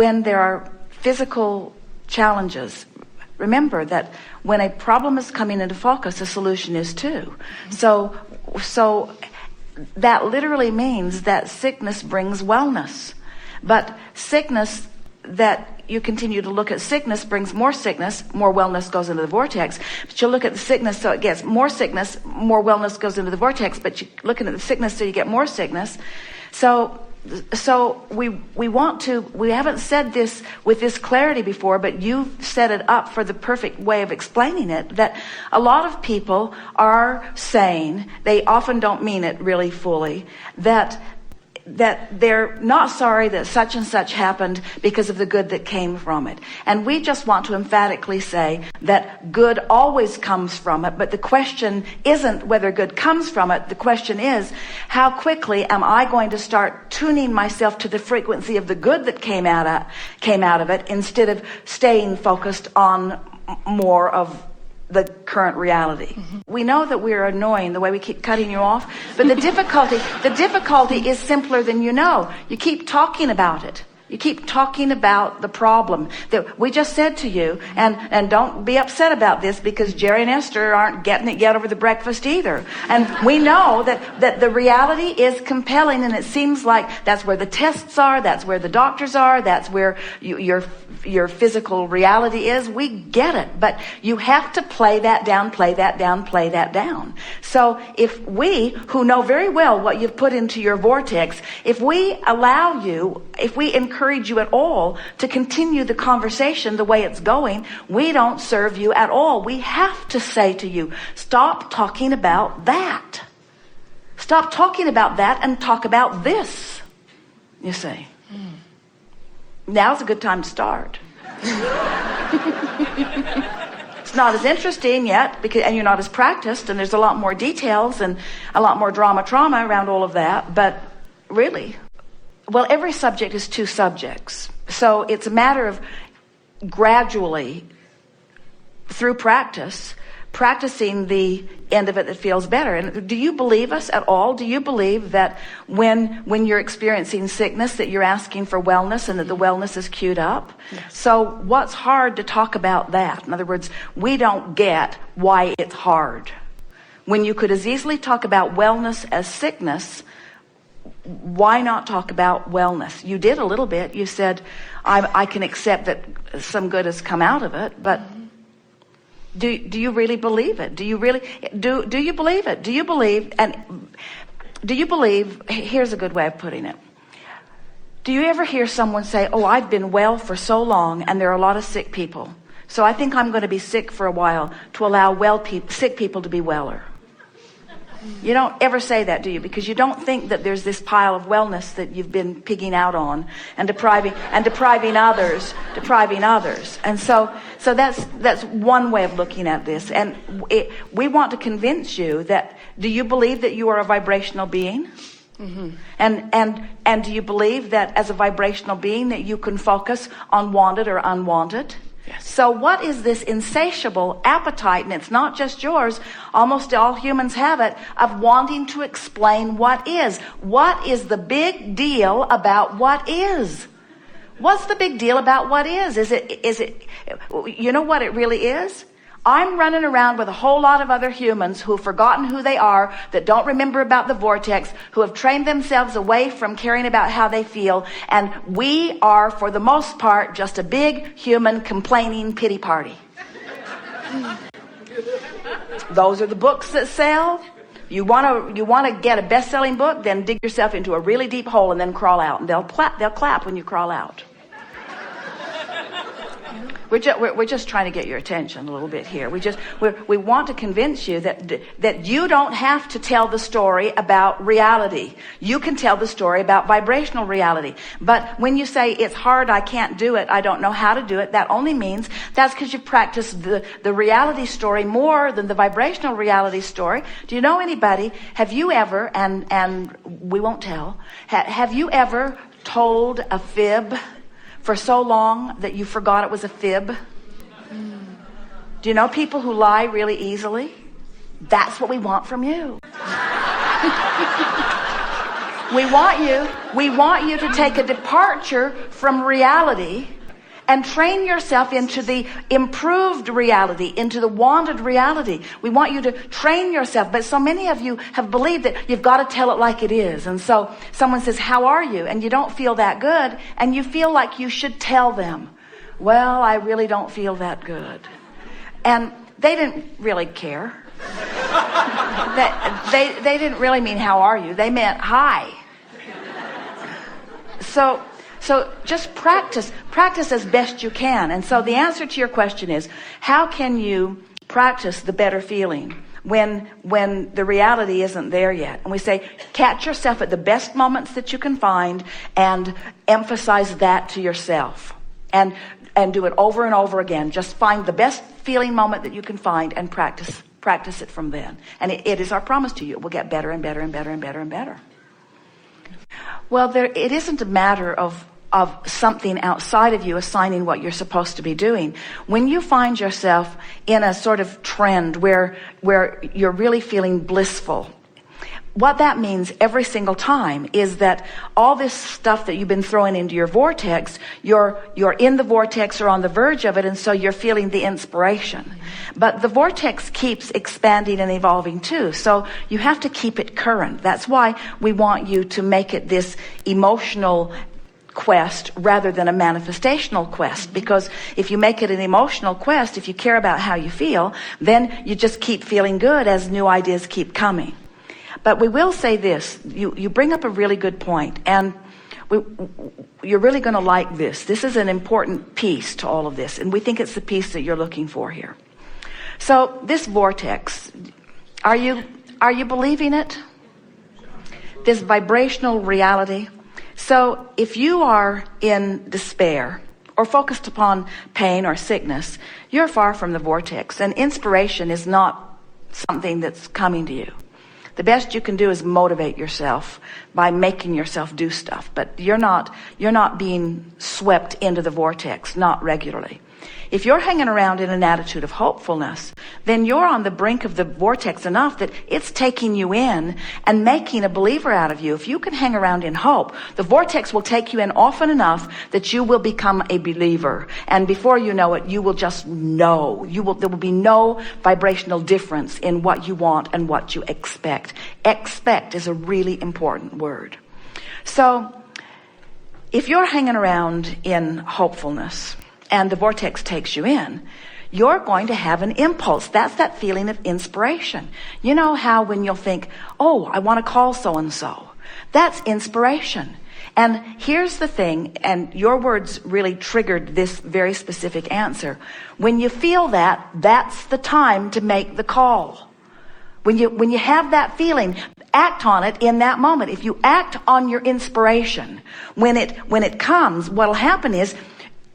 when there are physical challenges, remember that when a problem is coming into focus, a solution is too. So that literally means that sickness brings wellness. But sickness, that you continue to look at sickness, brings more wellness goes into the vortex. But you look at the sickness, so it gets more sickness, more wellness goes into the vortex. But you're looking at the sickness, so you get more sickness. So we haven't said this with this clarity before, but you've set it up for the perfect way of explaining it, that a lot of people are saying, they often don't mean it really fully, that they're not sorry that such and such happened because of the good that came from it. And we just want to emphatically say that good always comes from it, but the question isn't whether good comes from it. The question is, how quickly am I going to start tuning myself to the frequency of the good that came out of it, instead of staying focused on more of the current reality. Mm-hmm. We know that we're annoying the way we keep cutting you off, but the difficulty is simpler than you know. You keep talking about it. You keep talking about the problem that we just said to you, and don't be upset about this, because Jerry and Esther aren't getting it yet over the breakfast either. And we know that the reality is compelling, and it seems like that's where the tests are, that's where the doctors are, that's where your physical reality is. We get it, but you have to play that down. So if we, who know very well what you've put into your vortex, if we encourage you at all to continue the conversation the way it's going, we don't serve you at all. We have to say to you, stop talking about that. Stop talking about that and talk about this. You see. Now's a good time to start. It's not as interesting yet, and you're not as practiced, and there's a lot more details and a lot more trauma around all of that, but really, well, every subject is two subjects. So it's a matter of gradually, through practicing the end of it that feels better. And do you believe us at all? Do you believe that when you're experiencing sickness, that you're asking for wellness and that the wellness is queued up? Yes. So what's hard to talk about that? In other words, we don't get why it's hard. When you could as easily talk about wellness as sickness, why not talk about wellness? You did a little bit. You said, I can accept that some good has come out of it, but do you really believe it? Do you believe it? Do you believe, here's a good way of putting it. Do you ever hear someone say, oh, I've been well for so long and there are a lot of sick people, so I think I'm going to be sick for a while to allow sick people to be weller? You don't ever say that, do you? Because you don't think that there's this pile of wellness that you've been pigging out on and depriving others. And so that's one way of looking at this. And we want to convince you that, do you believe that you are a vibrational being? Mm-hmm. And do you believe that as a vibrational being that you can focus on wanted or unwanted? Yes. So what is this insatiable appetite, and it's not just yours, almost all humans have it, of wanting to explain what is? What is the big deal about what is? What's the big deal about what is? Is it, you know what it really is? I'm running around with a whole lot of other humans who've forgotten who they are, that don't remember about the vortex, who have trained themselves away from caring about how they feel, and we are, for the most part, just a big human complaining pity party. Those are the books that sell. You want to get a best-selling book, then dig yourself into a really deep hole and then crawl out, and they'll clap when you crawl out. We're just trying to get your attention a little bit here. We want to convince you that you don't have to tell the story about reality. You can tell the story about vibrational reality. But when you say it's hard, I can't do it, I don't know how to do it, that only means that's because you've practiced the reality story more than the vibrational reality story. Do you know anybody? Have you ever, and we won't tell, have you ever told a fib for so long that you forgot it was a fib? Do you know people who lie really easily? That's what we want from you. We want you to take a departure from reality and train yourself into the improved reality, into the wanted reality. We want you to train yourself. But so many of you have believed that you've got to tell it like it is. And so someone says, how are you? And you don't feel that good. And you feel like you should tell them, well, I really don't feel that good. And they didn't really care. They didn't really mean, how are you? They meant, hi. So just practice as best you can. And so the answer to your question is, how can you practice the better feeling when the reality isn't there yet? And we say, catch yourself at the best moments that you can find and emphasize that to yourself. And do it over and over again. Just find the best feeling moment that you can find and practice it from then. And it is our promise to you. It will get better and better and better and better and better. Well, it isn't a matter of something outside of you assigning what you're supposed to be doing. When you find yourself in a sort of trend where you're really feeling blissful, what that means every single time is that all this stuff that you've been throwing into your vortex, you're in the vortex or on the verge of it, and so you're feeling the inspiration. But the vortex keeps expanding and evolving too, so you have to keep it current. That's why we want you to make it this emotional quest rather than a manifestational quest, because if you make it an emotional quest, if you care about how you feel, then you just keep feeling good as new ideas keep coming. But we will say this, you bring up a really good point, and you're really going to like this. This is an important piece to all of this, and we think it's the piece that you're looking for here. So this vortex, are you believing it? This vibrational reality. So if you are in despair or focused upon pain or sickness, you're far from the vortex, and inspiration is not something that's coming to you. The best you can do is motivate yourself by making yourself do stuff, but you're not being swept into the vortex, not regularly. If you're hanging around in an attitude of hopefulness, then you're on the brink of the vortex enough that it's taking you in and making a believer out of you. If you can hang around in hope, the vortex will take you in often enough that you will become a believer. And before you know it, you will just know. There will be no vibrational difference in what you want and what you expect. Expect is a really important word. So if you're hanging around in hopefulness, and the vortex takes you in, you're going to have an impulse. That's that feeling of inspiration. You know how when you'll think, oh, I want to call so-and-so. That's inspiration. And here's the thing, and your words really triggered this very specific answer. When you feel that, that's the time to make the call. When you have that feeling, act on it in that moment. If you act on your inspiration, when it comes, what'll happen is,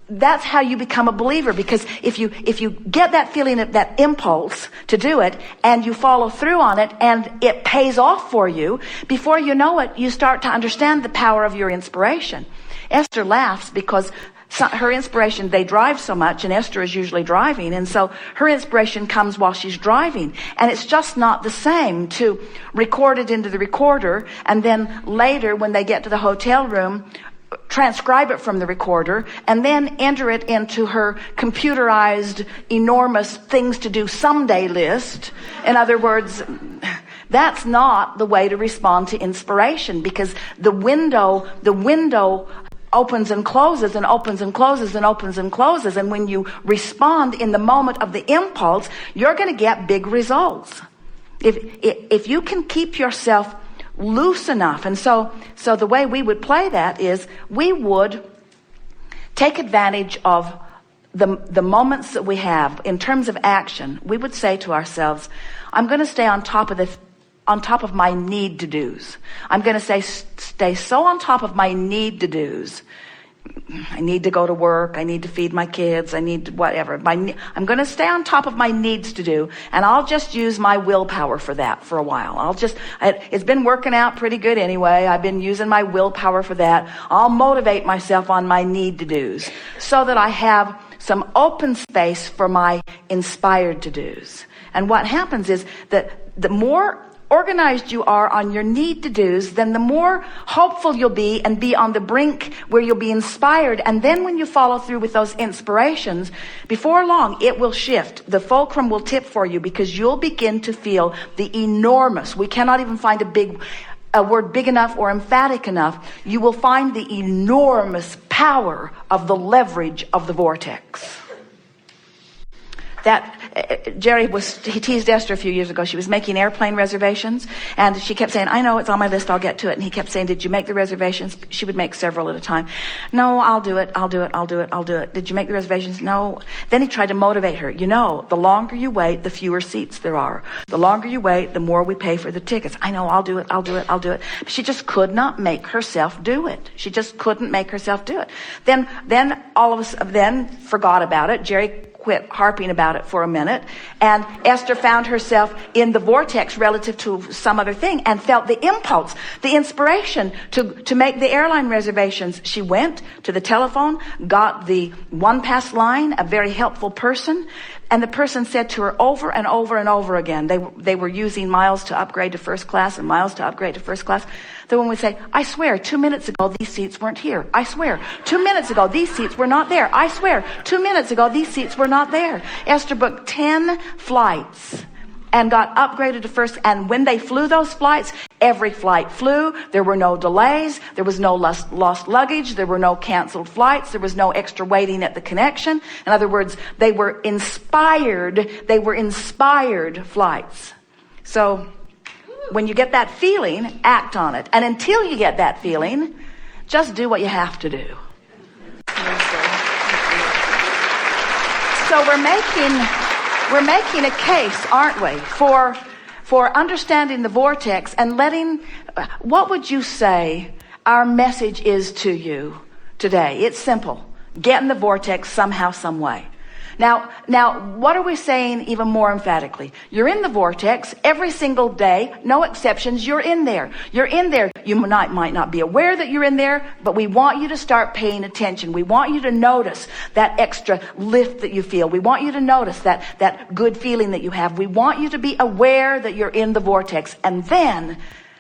that's how you become a believer, because if you get that feeling, of that impulse to do it, and you follow through on it, and it pays off for you, before you know it, you start to understand the power of your inspiration. Esther laughs because her inspiration, they drive so much, and Esther is usually driving, and so her inspiration comes while she's driving, and it's just not the same to record it into the recorder, and then later when they get to the hotel room, transcribe it from the recorder, and then enter it into her computerized enormous things to do someday list. In other words, that's not the way to respond to inspiration, because the window opens and closes and opens and closes and opens and closes, and when you respond in the moment of the impulse, you're going to get big results. If you can keep yourself loose enough. And so the way we would play that is we would take advantage of the moments that we have in terms of action. We would say to ourselves, I'm going to stay on top of my need to do's. I'm going to stay so on top of my need to do's. I need to go to work. I need to feed my kids. I need to whatever. I'm going to stay on top of my needs to do, and I'll just use my willpower for that for a while. It's been working out pretty good anyway. I've been using my willpower for that. I'll motivate myself on my need to do's so that I have some open space for my inspired to do's. And what happens is that the more organized you are on your need to do's, then the more hopeful you'll be and be on the brink where you'll be inspired. And then when you follow through with those inspirations, before long, it will shift. The fulcrum will tip for you, because you'll begin to feel the enormous, we cannot even find a word big enough or emphatic enough. You will find the enormous power of the leverage of the vortex. That he teased Esther a few years ago. She was making airplane reservations, and she kept saying, I know, it's on my list, I'll get to it. And he kept saying, did you make the reservations? She would make several at a time. No, I'll do it. Did you make the reservations? No. Then he tried to motivate her. You know, the longer you wait, the fewer seats there are. The longer you wait, the more we pay for the tickets. I know, I'll do it. She just could not make herself do it. She just couldn't make herself do it. Then all of us forgot about it. Jerry quit harping about it for a minute, and Esther found herself in the vortex relative to some other thing and felt the impulse, the inspiration to make the airline reservations. She went to the telephone, got the one-pass line, a very helpful person, and the person said to her over and over and over again, they were using miles to upgrade to first class and miles to upgrade to first class. The woman would say, I swear, 2 minutes ago, these seats weren't here. I swear, 2 minutes ago, these seats were not there. I swear, 2 minutes ago, these seats were not there. Esther booked 10 flights and got upgraded to first. And when they flew those flights, every flight flew. There were no delays. There was no lost luggage. There were no canceled flights. There was no extra waiting at the connection. In other words, they were inspired. They were inspired flights. So when you get that feeling, act on it. And until you get that feeling, just do what you have to do. So we're making a case, aren't we, for understanding the vortex and what would you say our message is to you today? It's simple. Get in the vortex somehow, some way. Now, what are we saying even more emphatically? You're in the vortex every single day, no exceptions. You're in there. You're in there. You might not be aware that you're in there, but we want you to start paying attention. We want you to notice that extra lift that you feel. We want you to notice that good feeling that you have. We want you to be aware that you're in the vortex, and then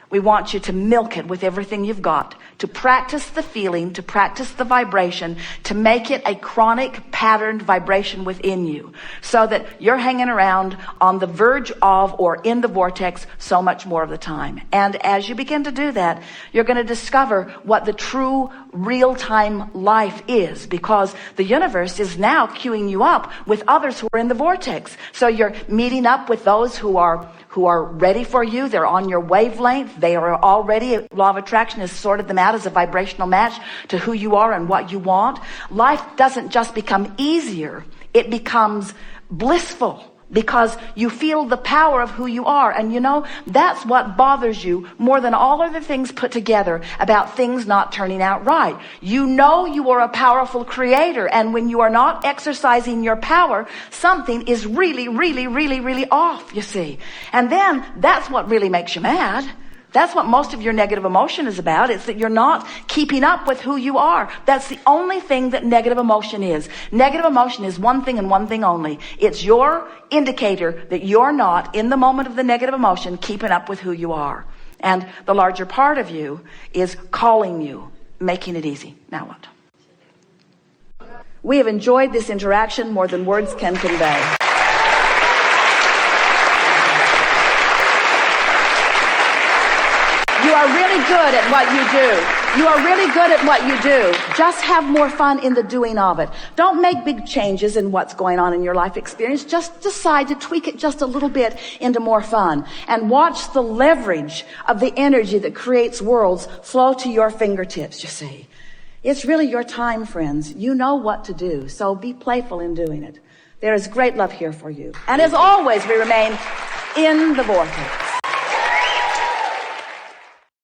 we want you to milk it with everything you've got, to practice the feeling, to practice the vibration, to make it a chronic patterned vibration within you, so that you're hanging around on the verge of or in the vortex so much more of the time. And as you begin to do that, you're going to discover what the true real-time life is, because the universe is now queuing you up with others who are in the vortex. So you're meeting up with those who are ready for you. They're on your wavelength. They are already, law of attraction has sorted them out as a vibrational match to who you are and what you want. Life doesn't just become easier. It becomes blissful, because you feel the power of who you are. And you know, that's what bothers you more than all other things put together about things not turning out right. You know you are a powerful creator, and when you are not exercising your power, something is really, really, really, really off, you see. And then that's what really makes you mad. That's what most of your negative emotion is about. It's that you're not keeping up with who you are. That's the only thing that negative emotion is. Negative emotion is one thing and one thing only. It's your indicator that you're not, in the moment of the negative emotion, keeping up with who you are. And the larger part of you is calling you, making it easy. Now what? We have enjoyed this interaction more than words can convey. You are really good at what you do. You are really good at what you do. Just have more fun in the doing of it. Don't make big changes in what's going on in your life experience. Just decide to tweak it just a little bit into more fun. And watch the leverage of the energy that creates worlds flow to your fingertips, you see. It's really your time, friends. You know what to do, so be playful in doing it. There is great love here for you. And as always, we remain in the vortex.